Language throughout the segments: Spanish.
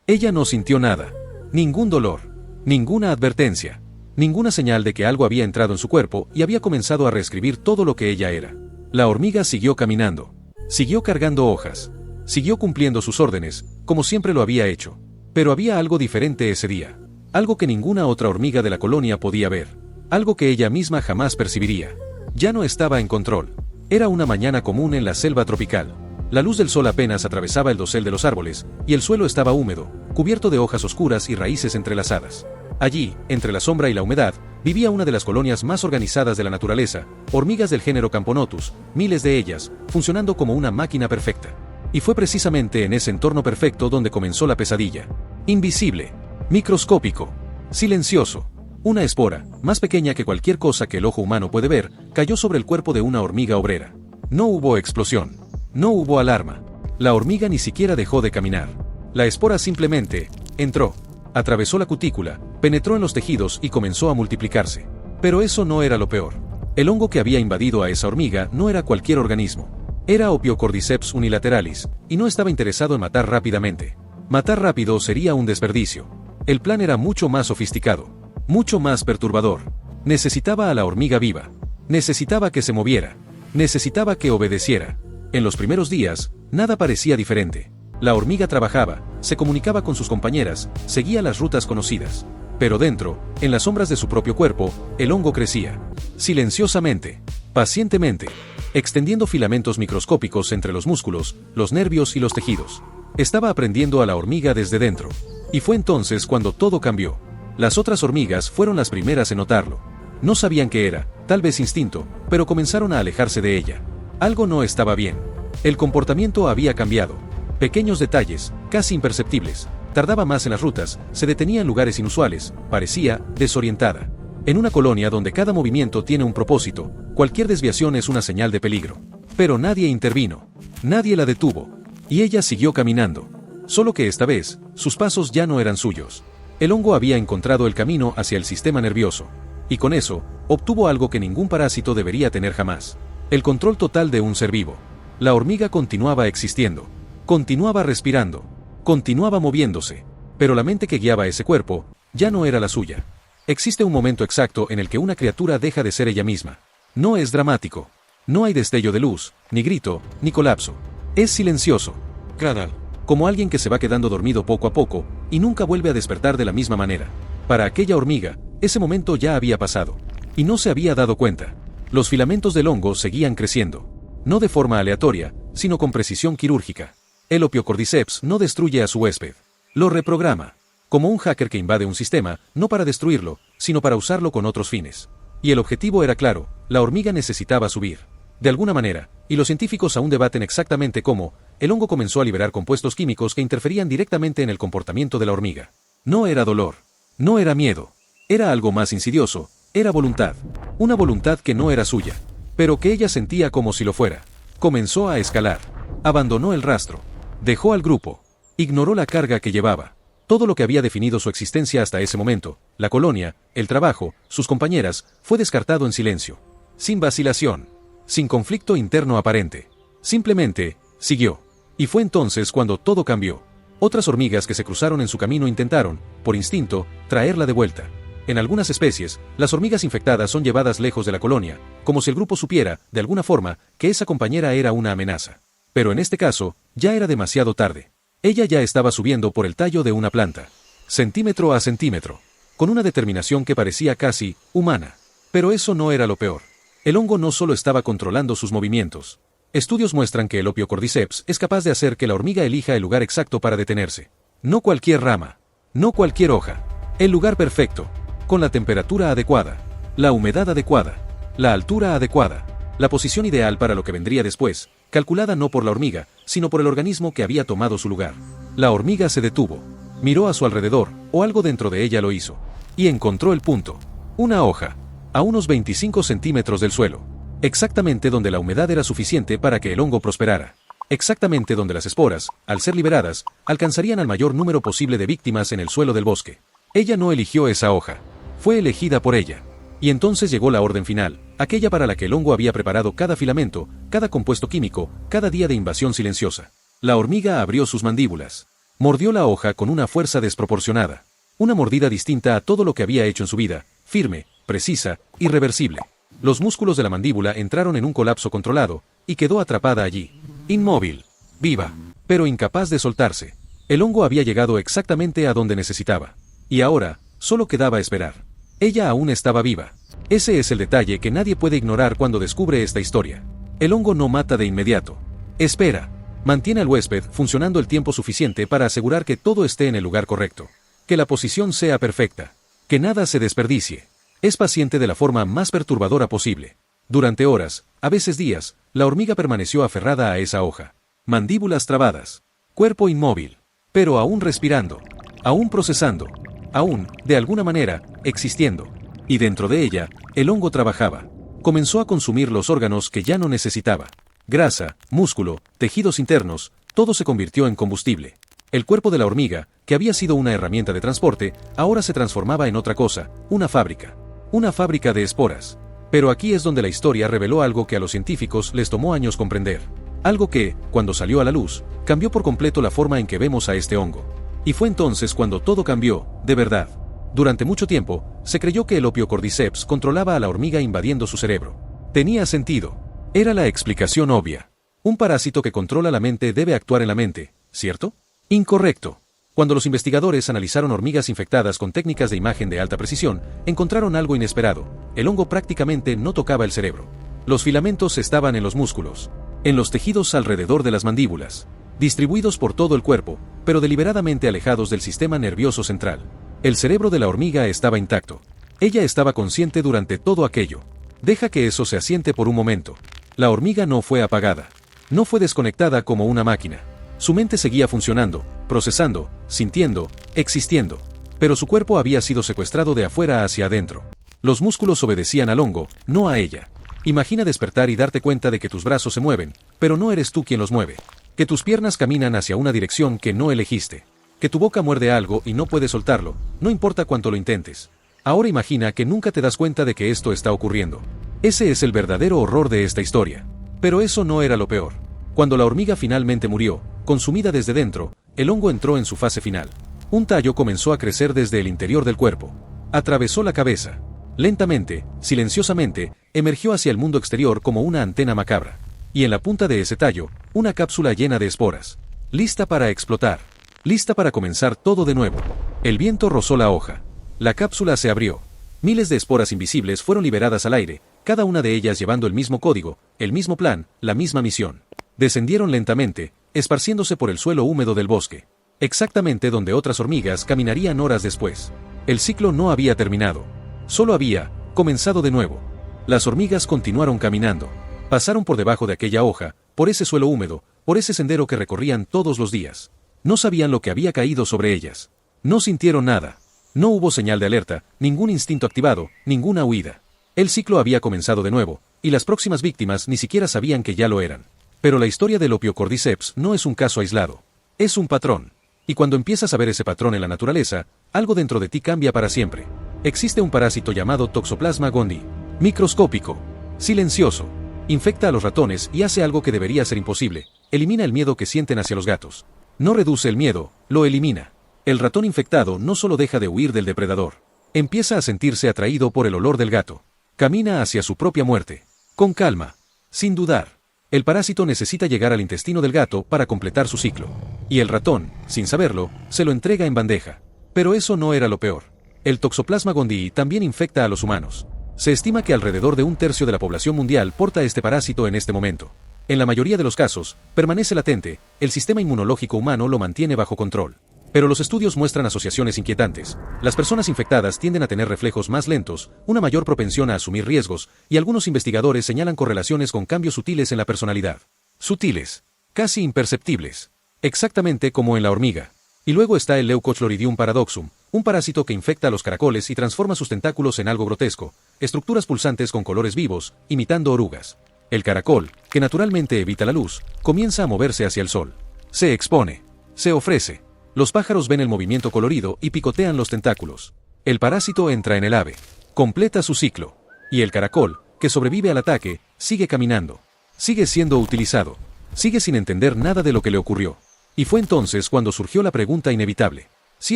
Ella no sintió nada. Ningún dolor. Ninguna advertencia. Ninguna señal de que algo había entrado en su cuerpo y había comenzado a reescribir todo lo que ella era. La hormiga siguió caminando. Siguió cargando hojas. Siguió cumpliendo sus órdenes, como siempre lo había hecho. Pero había algo diferente ese día. Algo que ninguna otra hormiga de la colonia podía ver. Algo que ella misma jamás percibiría. Ya no estaba en control. Era una mañana común en la selva tropical. La luz del sol apenas atravesaba el dosel de los árboles, y el suelo estaba húmedo, cubierto de hojas oscuras y raíces entrelazadas. Allí, entre la sombra y la humedad, vivía una de las colonias más organizadas de la naturaleza, hormigas del género Camponotus, miles de ellas, funcionando como una máquina perfecta. Y fue precisamente en ese entorno perfecto donde comenzó la pesadilla. Invisible, microscópico, silencioso. Una espora, más pequeña que cualquier cosa que el ojo humano puede ver, cayó sobre el cuerpo de una hormiga obrera. No hubo explosión. No hubo alarma. La hormiga ni siquiera dejó de caminar. La espora simplemente entró, atravesó la cutícula, penetró en los tejidos y comenzó a multiplicarse. Pero eso no era lo peor. El hongo que había invadido a esa hormiga no era cualquier organismo. Era Opiocordyceps unilateralis, y no estaba interesado en matar rápidamente. Matar rápido sería un desperdicio. El plan era mucho más sofisticado, mucho más perturbador. Necesitaba a la hormiga viva. Necesitaba que se moviera. Necesitaba que obedeciera. En los primeros días, nada parecía diferente. La hormiga trabajaba, se comunicaba con sus compañeras, seguía las rutas conocidas. Pero dentro, en las sombras de su propio cuerpo, el hongo crecía. Silenciosamente, pacientemente, extendiendo filamentos microscópicos entre los músculos, los nervios y los tejidos. Estaba aprendiendo a la hormiga desde dentro. Y fue entonces cuando todo cambió. Las otras hormigas fueron las primeras en notarlo. No sabían qué era, tal vez instinto, pero comenzaron a alejarse de ella. Algo no estaba bien. El comportamiento había cambiado. Pequeños detalles, casi imperceptibles. Tardaba más en las rutas, se detenía en lugares inusuales, parecía desorientada. En una colonia donde cada movimiento tiene un propósito, cualquier desviación es una señal de peligro. Pero nadie intervino. Nadie la detuvo. Y ella siguió caminando. Solo que esta vez, sus pasos ya no eran suyos. El hongo había encontrado el camino hacia el sistema nervioso. Y con eso, obtuvo algo que ningún parásito debería tener jamás. El control total de un ser vivo. La hormiga continuaba existiendo. Continuaba respirando. Continuaba moviéndose. Pero la mente que guiaba ese cuerpo, ya no era la suya. Existe un momento exacto en el que una criatura deja de ser ella misma. No es dramático. No hay destello de luz, ni grito, ni colapso. Es silencioso. Gradual. Como alguien que se va quedando dormido poco a poco, y nunca vuelve a despertar de la misma manera. Para aquella hormiga, ese momento ya había pasado. Y no se había dado cuenta. Los filamentos del hongo seguían creciendo. No de forma aleatoria, sino con precisión quirúrgica. El Opiocordyceps no destruye a su huésped. Lo reprograma. Como un hacker que invade un sistema, no para destruirlo, sino para usarlo con otros fines. Y el objetivo era claro, la hormiga necesitaba subir. De alguna manera, y los científicos aún debaten exactamente cómo, el hongo comenzó a liberar compuestos químicos que interferían directamente en el comportamiento de la hormiga. No era dolor. No era miedo. Era algo más insidioso. Era voluntad. Una voluntad que no era suya, pero que ella sentía como si lo fuera. Comenzó a escalar. Abandonó el rastro. Dejó al grupo. Ignoró la carga que llevaba. Todo lo que había definido su existencia hasta ese momento, la colonia, el trabajo, sus compañeras, fue descartado en silencio. Sin vacilación. Sin conflicto interno aparente. Simplemente, siguió. Y fue entonces cuando todo cambió. Otras hormigas que se cruzaron en su camino intentaron, por instinto, traerla de vuelta. En algunas especies, las hormigas infectadas son llevadas lejos de la colonia, como si el grupo supiera, de alguna forma, que esa compañera era una amenaza. Pero en este caso, ya era demasiado tarde. Ella ya estaba subiendo por el tallo de una planta, centímetro a centímetro, con una determinación que parecía casi humana. Pero eso no era lo peor. El hongo no solo estaba controlando sus movimientos. Estudios muestran que el Opiocordyceps es capaz de hacer que la hormiga elija el lugar exacto para detenerse. No cualquier rama, no cualquier hoja. El lugar perfecto, con la temperatura adecuada, la humedad adecuada, la altura adecuada, la posición ideal para lo que vendría después, calculada no por la hormiga, sino por el organismo que había tomado su lugar. La hormiga se detuvo, miró a su alrededor, o algo dentro de ella lo hizo, y encontró el punto. Una hoja, a unos 25 centímetros del suelo. Exactamente donde la humedad era suficiente para que el hongo prosperara. Exactamente donde las esporas, al ser liberadas, alcanzarían al mayor número posible de víctimas en el suelo del bosque. Ella no eligió esa hoja. Fue elegida por ella. Y entonces llegó la orden final, aquella para la que el hongo había preparado cada filamento, cada compuesto químico, cada día de invasión silenciosa. La hormiga abrió sus mandíbulas. Mordió la hoja con una fuerza desproporcionada. Una mordida distinta a todo lo que había hecho en su vida, firme, precisa, irreversible. Los músculos de la mandíbula entraron en un colapso controlado, y quedó atrapada allí. Inmóvil, viva, pero incapaz de soltarse. El hongo había llegado exactamente a donde necesitaba. Y ahora, solo quedaba esperar. Ella aún estaba viva. Ese es el detalle que nadie puede ignorar cuando descubre esta historia. El hongo no mata de inmediato. Espera. Mantiene al huésped funcionando el tiempo suficiente para asegurar que todo esté en el lugar correcto. Que la posición sea perfecta. Que nada se desperdicie. Es paciente de la forma más perturbadora posible. Durante horas, a veces días, la hormiga permaneció aferrada a esa hoja. Mandíbulas trabadas. Cuerpo inmóvil. Pero aún respirando. Aún procesando. Aún, de alguna manera, existiendo. Y dentro de ella, el hongo trabajaba. Comenzó a consumir los órganos que ya no necesitaba. Grasa, músculo, tejidos internos, todo se convirtió en combustible. El cuerpo de la hormiga, que había sido una herramienta de transporte, ahora se transformaba en otra cosa, una fábrica. Una fábrica de esporas. Pero aquí es donde la historia reveló algo que a los científicos les tomó años comprender. Algo que, cuando salió a la luz, cambió por completo la forma en que vemos a este hongo. Y fue entonces cuando todo cambió, de verdad. Durante mucho tiempo, se creyó que el Opiocordyceps controlaba a la hormiga invadiendo su cerebro. Tenía sentido. Era la explicación obvia. Un parásito que controla la mente debe actuar en la mente, ¿cierto? Incorrecto. Cuando los investigadores analizaron hormigas infectadas con técnicas de imagen de alta precisión, encontraron algo inesperado. El hongo prácticamente no tocaba el cerebro. Los filamentos estaban en los músculos, en los tejidos alrededor de las mandíbulas, distribuidos por todo el cuerpo, pero deliberadamente alejados del sistema nervioso central. El cerebro de la hormiga estaba intacto. Ella estaba consciente durante todo aquello. Deja que eso se asiente por un momento. La hormiga no fue apagada. No fue desconectada como una máquina. Su mente seguía funcionando, procesando, sintiendo, existiendo. Pero su cuerpo había sido secuestrado de afuera hacia adentro. Los músculos obedecían al hongo, no a ella. Imagina despertar y darte cuenta de que tus brazos se mueven, pero no eres tú quien los mueve. Que tus piernas caminan hacia una dirección que no elegiste. Que tu boca muerde algo y no puedes soltarlo, no importa cuánto lo intentes. Ahora imagina que nunca te das cuenta de que esto está ocurriendo. Ese es el verdadero horror de esta historia. Pero eso no era lo peor. Cuando la hormiga finalmente murió, consumida desde dentro, el hongo entró en su fase final. Un tallo comenzó a crecer desde el interior del cuerpo. Atravesó la cabeza. Lentamente, silenciosamente, emergió hacia el mundo exterior como una antena macabra. Y en la punta de ese tallo, una cápsula llena de esporas. Lista para explotar. Lista para comenzar todo de nuevo. El viento rozó la hoja. La cápsula se abrió. Miles de esporas invisibles fueron liberadas al aire, cada una de ellas llevando el mismo código, el mismo plan, la misma misión. Descendieron lentamente, esparciéndose por el suelo húmedo del bosque. Exactamente donde otras hormigas caminarían horas después. El ciclo no había terminado. Solo había comenzado de nuevo. Las hormigas continuaron caminando. Pasaron por debajo de aquella hoja, por ese suelo húmedo, por ese sendero que recorrían todos los días. No sabían lo que había caído sobre ellas. No sintieron nada. No hubo señal de alerta, ningún instinto activado, ninguna huida. El ciclo había comenzado de nuevo, y las próximas víctimas ni siquiera sabían que ya lo eran. Pero la historia del Opiocordyceps no es un caso aislado. Es un patrón. Y cuando empiezas a ver ese patrón en la naturaleza, algo dentro de ti cambia para siempre. Existe un parásito llamado Toxoplasma gondii. Microscópico. Silencioso. Infecta a los ratones y hace algo que debería ser imposible. Elimina el miedo que sienten hacia los gatos. No reduce el miedo, lo elimina. El ratón infectado no solo deja de huir del depredador. Empieza a sentirse atraído por el olor del gato. Camina hacia su propia muerte. Con calma. Sin dudar. El parásito necesita llegar al intestino del gato para completar su ciclo. Y el ratón, sin saberlo, se lo entrega en bandeja. Pero eso no era lo peor. El Toxoplasma gondii también infecta a los humanos. Se estima que alrededor de 1/3 de la población mundial porta este parásito en este momento. En la mayoría de los casos, permanece latente, el sistema inmunológico humano lo mantiene bajo control. Pero los estudios muestran asociaciones inquietantes. Las personas infectadas tienden a tener reflejos más lentos, una mayor propensión a asumir riesgos, y algunos investigadores señalan correlaciones con cambios sutiles en la personalidad. Sutiles. Casi imperceptibles. Exactamente como en la hormiga. Y luego está el Leucochloridium paradoxum, un parásito que infecta a los caracoles y transforma sus tentáculos en algo grotesco, estructuras pulsantes con colores vivos, imitando orugas. El caracol, que naturalmente evita la luz, comienza a moverse hacia el sol. Se expone. Se ofrece. Los pájaros ven el movimiento colorido y picotean los tentáculos. El parásito entra en el ave. Completa su ciclo. Y el caracol, que sobrevive al ataque, sigue caminando. Sigue siendo utilizado. Sigue sin entender nada de lo que le ocurrió. Y fue entonces cuando surgió la pregunta inevitable. Si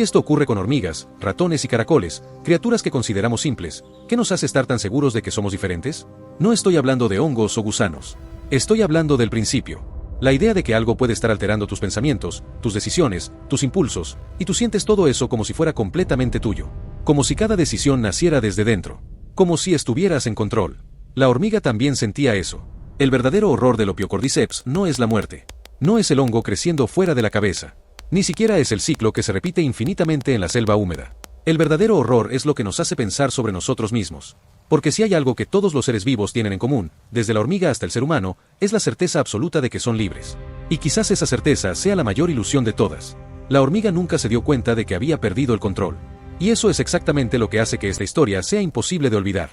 esto ocurre con hormigas, ratones y caracoles, criaturas que consideramos simples, ¿qué nos hace estar tan seguros de que somos diferentes? No estoy hablando de hongos o gusanos. Estoy hablando del principio. La idea de que algo puede estar alterando tus pensamientos, tus decisiones, tus impulsos, y tú sientes todo eso como si fuera completamente tuyo. Como si cada decisión naciera desde dentro. Como si estuvieras en control. La hormiga también sentía eso. El verdadero horror del Ophiocordyceps no es la muerte. No es el hongo creciendo fuera de la cabeza. Ni siquiera es el ciclo que se repite infinitamente en la selva húmeda. El verdadero horror es lo que nos hace pensar sobre nosotros mismos. Porque si hay algo que todos los seres vivos tienen en común, desde la hormiga hasta el ser humano, es la certeza absoluta de que son libres. Y quizás esa certeza sea la mayor ilusión de todas. La hormiga nunca se dio cuenta de que había perdido el control. Y eso es exactamente lo que hace que esta historia sea imposible de olvidar.